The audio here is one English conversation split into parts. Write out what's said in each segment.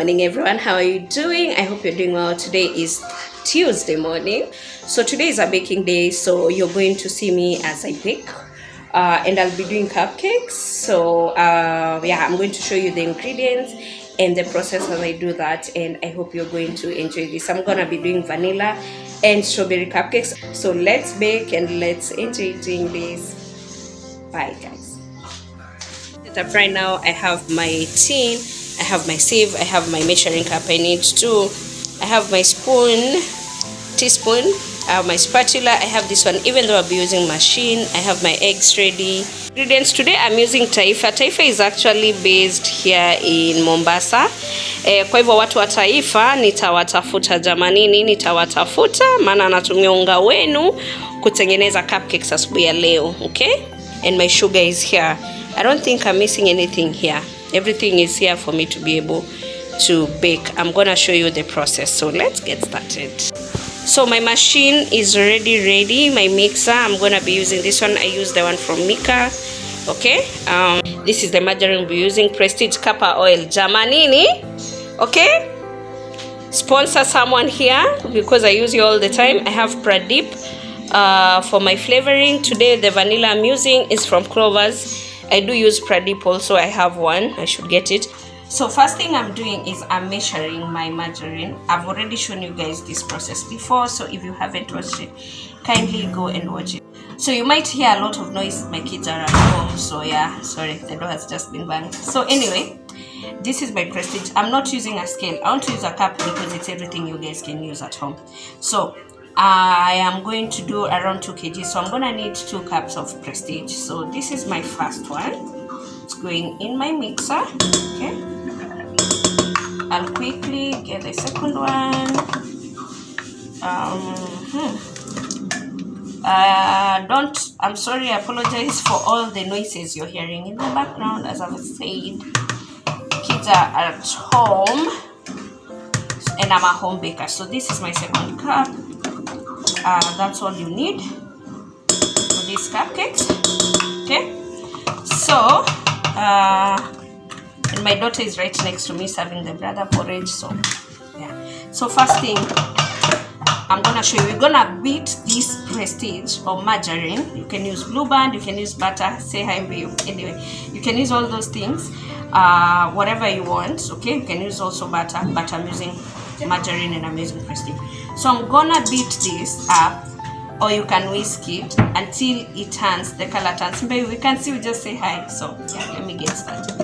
morning, everyone. How are you doing? I hope you're doing well. Today is Tuesday morning. So today is a baking day. So you're going to see me as I bake. And I'll be doing cupcakes. So yeah, I'm going to show you the ingredients and the process as I do that. And I hope you're going to enjoy this. I'm going to be doing vanilla and strawberry cupcakes. So let's bake and let's enjoy doing this. Bye, guys. Right now I have my tin, I have my sieve, I have my measuring cup. I have my teaspoon, I have my spatula, I have this one. Even though I'll be using machine, I have my eggs ready. Ingredients today, I'm using Taifa. Taifa is actually based here in Mombasa. Kwa hivyo watu wa Taifa nitawatafuta jamanini, nitawatafuta maana natumia unga wenu kutengeneza cupcakes asubuhi ya leo, okay? And my sugar is here. I don't think I'm missing anything here. Everything is here for me to be able to bake. I'm gonna show you the process. So let's get started. So my machine is already ready. My mixer, I'm gonna be using this one. I use the one from Mika. Okay. This is the margarine we'll be using. Prestige Kappa oil. Jamanini. Okay. Sponsor someone here because I use it all the time. I have Pradeep for my flavoring. Today the vanilla I'm using is from Clover's. I do use Pradeep also. I have one. I should get it. So first thing I'm doing is I'm measuring my margarine. I've already shown you guys this process before, so if you haven't watched it, kindly go and watch it. So you might hear a lot of noise. My kids are at home, so yeah, sorry, the door has just been banged. So anyway, this is my Prestige. I'm not using a scale. I want to use a cup because it's everything you guys can use at home. So I am going to do around 2 kg, so I'm gonna need 2 cups of Prestige. So this is my first one. It's going in my mixer. Okay, I'll quickly get the second one. I'm sorry, I apologize for all the noises you're hearing in the background. As I've said, kids are at home and I'm a home baker. So this is my second cup. That's all you need for these cupcakes. Okay, so and my daughter is right next to me serving the brother porridge. So yeah, so first thing I'm gonna show you, we're gonna beat this Prestige or margarine. You can use Blue Band, you can use butter. Say hi, babe. Anyway, you can use all those things, whatever you want. Okay, you can use also butter, but I'm using margarine and I'm using Prestige. So I'm gonna beat this up, or you can whisk it until it turns, the color turns. Maybe we can see, we just say hi. So yeah, let me get started.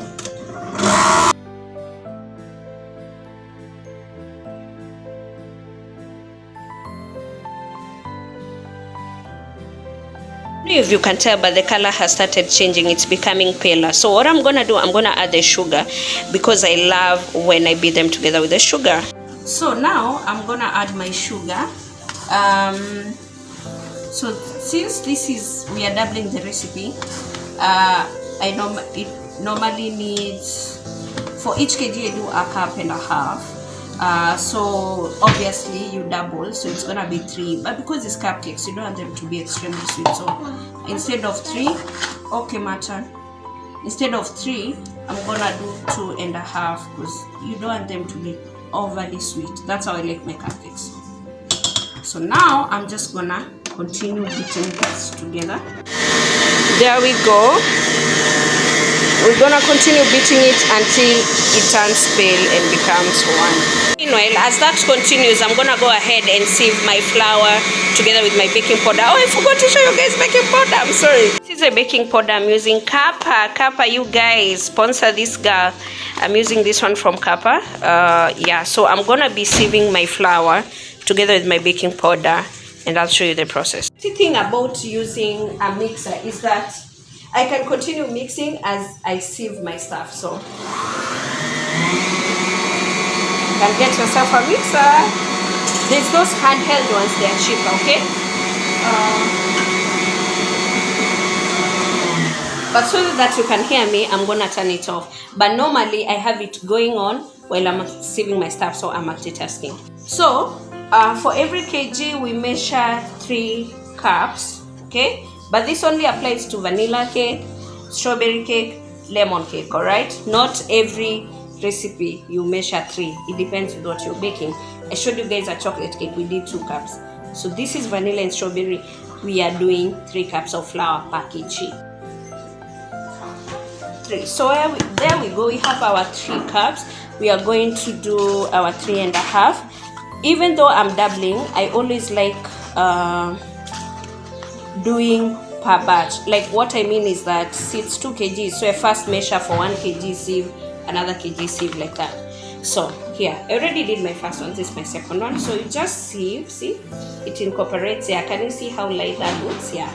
If you can tell, but the color has started changing, it's becoming paler. So what I'm gonna do, I'm gonna add the sugar because I love when I beat them together with the sugar. So now I'm gonna add my sugar. So since we are doubling the recipe, it normally needs, for each kg I do a cup and a half. So obviously you double, so it's gonna be 3. But because it's cupcakes, you don't want them to be extremely sweet. So instead of 3, okay, my turn. Instead of 3, I'm gonna do 2.5 because you don't want them to be overly sweet. That's how I like my cupcakes. So now I'm just gonna continue beating this together. There we go. We're gonna continue beating it until it turns pale and becomes one. Meanwhile, as that continues, I'm gonna go ahead and sieve my flour together with my baking powder. Oh, I forgot to show you guys baking powder. I'm sorry. This is a baking powder I'm using. Kappa, you guys sponsor this girl. I'm using this one from Kappa. Yeah, so I'm gonna be sieving my flour together with my baking powder, and I'll show you the process. The thing about using a mixer is that I can continue mixing as I sieve my stuff. So you can get yourself a mixer. There's those handheld ones, they are cheaper, okay? But so that you can hear me, I'm gonna turn it off. But normally I have it going on while I'm sieving my stuff, so I'm multitasking. So for every kg we measure 3 cups, okay? But this only applies to vanilla cake, strawberry cake, lemon cake, all right? Not every recipe you measure 3. It depends with what you're baking. I showed you guys a chocolate cake, we did 2 cups. So this is vanilla and strawberry. We are doing 3 cups of flour per kg. 3. So there we go. We have our 3 cups. We are going to do our 3.5. Even though I'm doubling, I always like doing per batch. Like what I mean is that it's 2 kg, so I first measure for 1 kg sieve, another kg sieve, like that. So here I already did my first one, this is my second one. So you just sieve, see it incorporates here. Can you see how light that looks? Yeah.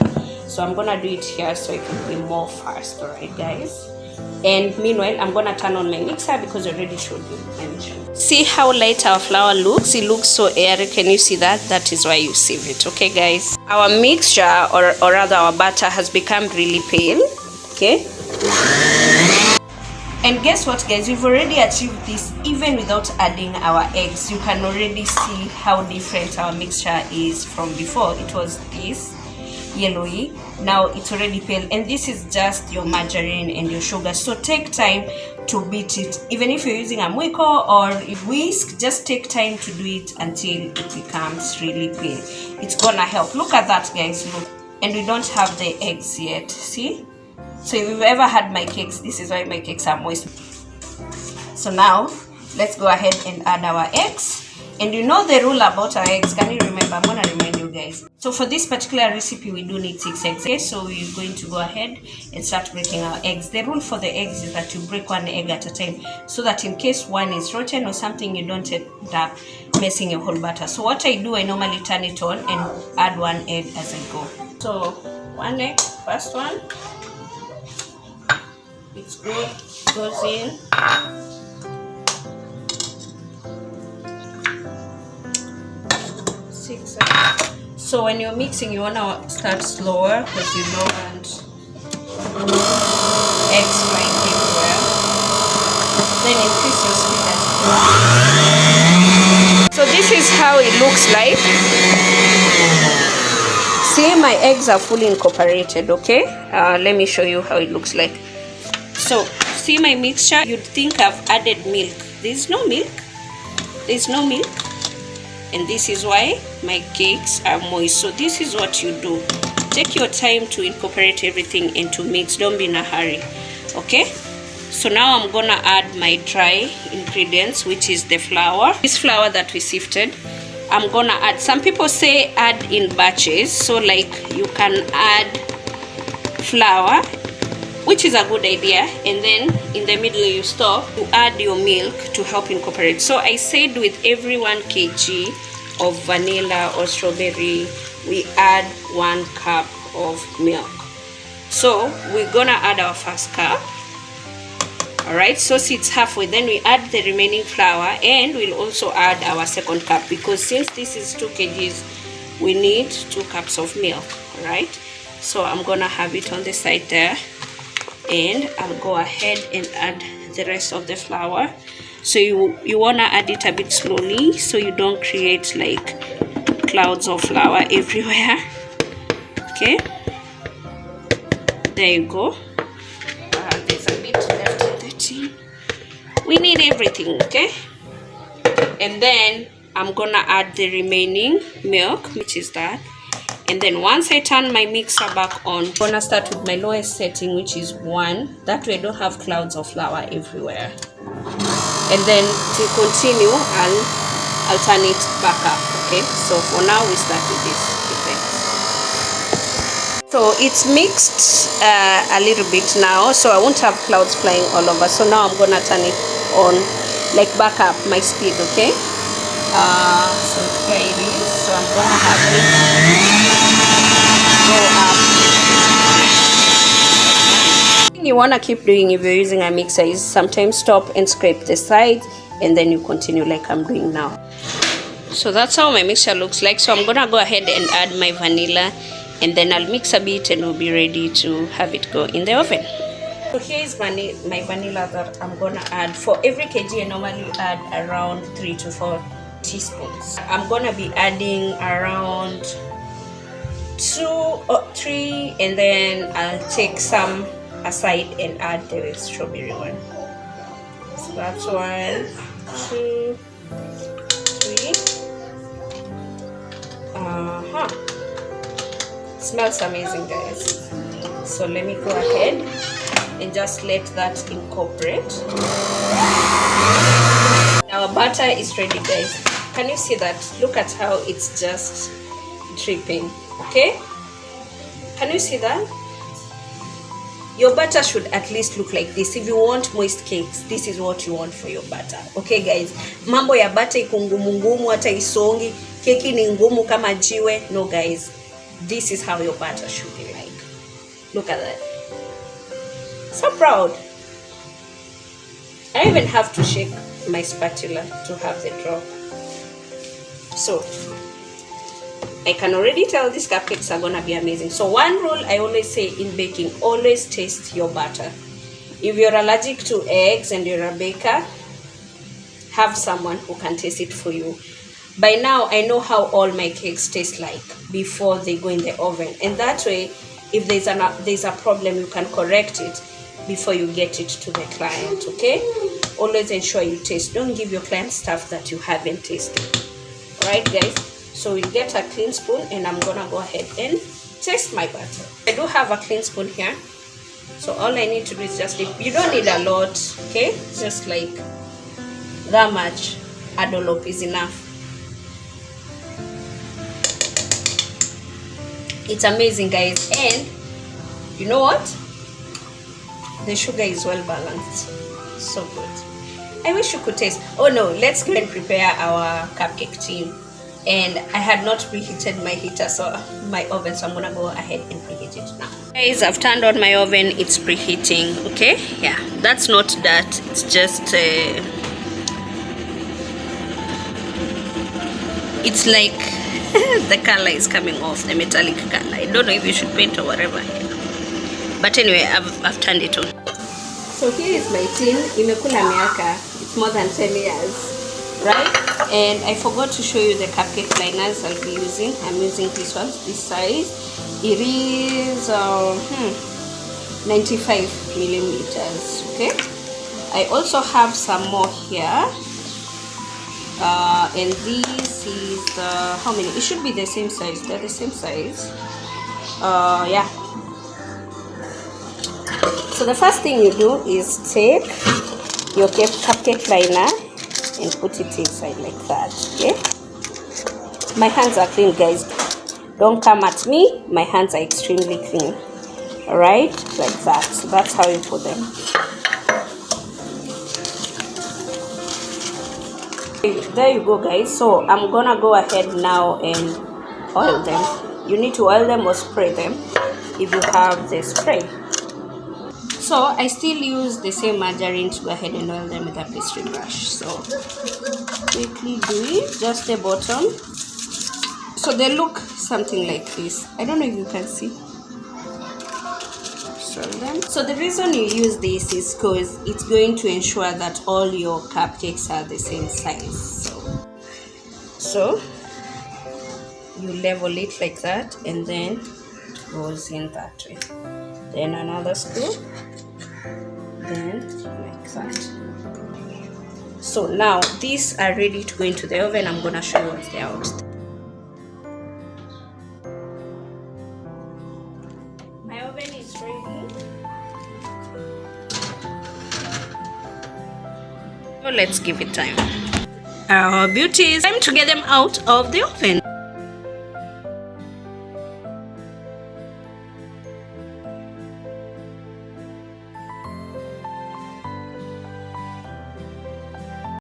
So I'm gonna do it here so it can be more fast. All right guys, and meanwhile I'm gonna turn on my mixer because I already showed you my measurement. See how light our flour looks? It looks so airy. Can you see that? That is why you sieve it. Okay guys, our mixture, or rather our batter, has become really pale. Okay, and guess what guys, we've already achieved this even without adding our eggs. You can already see how different our mixture is from before. It was this yellowy, now it's already pale, and this is just your margarine and your sugar. So take time to beat it. Even if you're using a mwiko or a whisk, just take time to do it until it becomes really pale. It's gonna help. Look at that guys, look. And we don't have the eggs yet, see? So if you've ever had my cakes, this is why my cakes are moist. So now let's go ahead and add our eggs. And you know the rule about our eggs. Can you remember? I'm gonna remind you guys. So for this particular recipe, we do need 6 eggs. Okay, so we're going to go ahead and start breaking our eggs. The rule for the eggs is that you break 1 egg at a time, so that in case one is rotten or something, you don't end up messing your whole batter. So what I do, I normally turn it on and add 1 egg as I go. So 1 egg, first one. It's good, goes in. So when you're mixing, you wanna start slower because you don't want eggs flying everywhere. Then increase your speed as well. So this is how it looks like. See, my eggs are fully incorporated. Okay, let me show you how it looks like. So see my mixture, you'd think I've added milk. There's no milk. There's no milk. And this is why my cakes are moist. So this is what you do. Take your time to incorporate everything into mix. Don't be in a hurry. Okay, so now I'm gonna add my dry ingredients, which is the flour. This flour that we sifted, I'm gonna add. Some people say add in batches, so like you can add flour, which is a good idea, and then in the middle you stop to add your milk to help incorporate. So I said with every 1 kg of vanilla or strawberry, we add 1 cup of milk. So we're gonna add our first cup. All right, so it's halfway, then we add the remaining flour, and we'll also add our second cup, because since this is 2 kgs, we need 2 cups of milk. All right, so I'm gonna have it on the side there, and I'll go ahead and add the rest of the flour. So you want to add it a bit slowly so you don't create like clouds of flour everywhere. Okay, there you go. There's a bit left in the tin. We need everything. Okay, and then I'm gonna add the remaining milk, which is that. And then once I turn my mixer back on, I'm gonna start with my lowest setting, which is 1. That way I don't have clouds of flour everywhere. And then to continue, I'll turn it back up. Okay, so for now we start with this effect. So it's mixed a little bit now, so I won't have clouds flying all over. So now I'm gonna turn it on, like back up my speed. Okay, so here it is. So I'm gonna have it go up. You want to keep doing if you're using a mixer is sometimes stop and scrape the sides, and then you continue like I'm doing now. So that's how my mixture looks like. So I'm gonna go ahead and add my vanilla, and then I'll mix a bit and we'll be ready to have it go in the oven. So here is my vanilla that I'm gonna add. For every kg I normally add around 3 to 4 teaspoons. I'm gonna be adding around 2 or 3, and then I'll take some aside and add the strawberry one. So That's 1, 2, 3. Smells amazing, guys. So let me go ahead and just let that incorporate. Our butter is ready, guys. Can you see that? Look at how it's just dripping. Okay, can you see that? Your butter should at least look like this. If you want moist cakes, this is what you want for your butter. Okay guys, mambo ya butter iko ngumu ngumu, hata isongi, keki ni ngumu kama jiwe. No guys, this is how your butter should be like. Look at that. So proud. I even have to shake my spatula to have the drop. So I can already tell these cupcakes are gonna be amazing. So one rule I always say in baking, always taste your butter. If you're allergic to eggs and you're a baker, have someone who can taste it for you. By now, I know how all my cakes taste like before they go in the oven. And that way, if there's a problem, you can correct it before you get it to the client, okay? Always ensure you taste. Don't give your client stuff that you haven't tasted. All right, guys? So we'll get a clean spoon and I'm gonna go ahead and test my butter. I do have a clean spoon here. So all I need to do is just, you don't need a lot, okay? Just like that much. A dollop is enough. It's amazing, guys. And you know what? The sugar is well balanced. So good. I wish you could taste. Oh no, let's go and prepare our cupcake tin. And I had not preheated my heater, so my oven, so I'm gonna go ahead and preheat it now. Guys, I've turned on my oven. It's preheating. Okay, yeah, that's not that. It's just it's like the color is coming off, the metallic color. I don't know if you should paint or whatever, but anyway, I've turned it on. So here is my tin. Imekula miaka. It's more than 10 years, right? And I forgot to show you the cupcake liners I'll be using. I'm using this one, this size. It is 95 millimeters. Okay. I also have some more here. And this is the, how many? It should be the same size. They're the same size. Yeah. So the first thing you do is take your cupcake liner and put it inside like that. Okay, my hands are clean, guys. Don't come at me. My hands are extremely clean. All right, like that. So that's how you put them. There you go, guys. So I'm gonna go ahead now and oil them. You need to oil them or spray them if you have the spray. So I still use the same margarine to go ahead and oil them with a pastry brush. So quickly do it, just the bottom. So they look something like this. I don't know if you can see. So the reason you use this is because it's going to ensure that all your cupcakes are the same size. So you level it like that, and then it goes in that way. Then another screw. Then like that. So now these are ready to go into the oven. I'm gonna show you once they're out. My oven is ready. So let's give it time. Our beauties, time to get them out of the oven.